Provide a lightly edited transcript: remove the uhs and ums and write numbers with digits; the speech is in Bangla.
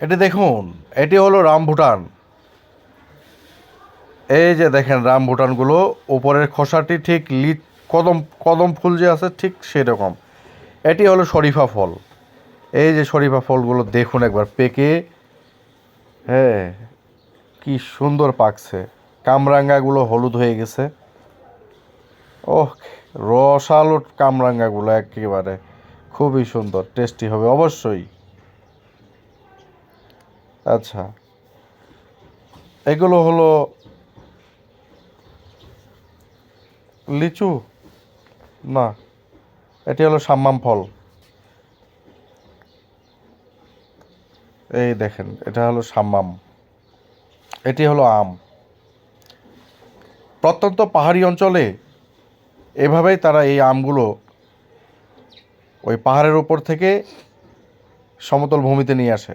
এটি দেখুন, এটি হলো রামভুটান। এই যে দেখেন রামভুটানগুলো, উপরের খোসাটি ঠিক কদম কদম ফুল যে আছে ঠিক সেরকম। এটি হলো শরীফা ফল। এই যে শরীফা ফলগুলো দেখুন একবার পেকে, হ্যাঁ, কি সুন্দর পাকছে। কামরাঙ্গাগুলো হলুদ হয়ে গেছে। ওহ, রসালো কামরাঙ্গাগুলো একেবারে খুবই সুন্দর, টেস্টি হবে অবশ্যই। আচ্ছা, এগুলো হলো লিচু না, এটি হলো সাম্মাম ফল। এই দেখেন, এটা হলো সাম্মাম। এটি হলো আম। প্রত্যন্ত পাহাড়ি অঞ্চলে এভাবেই তারা এই আমগুলো ওই পাহাড়ের উপর থেকে সমতল ভূমিতে নিয়ে আসে।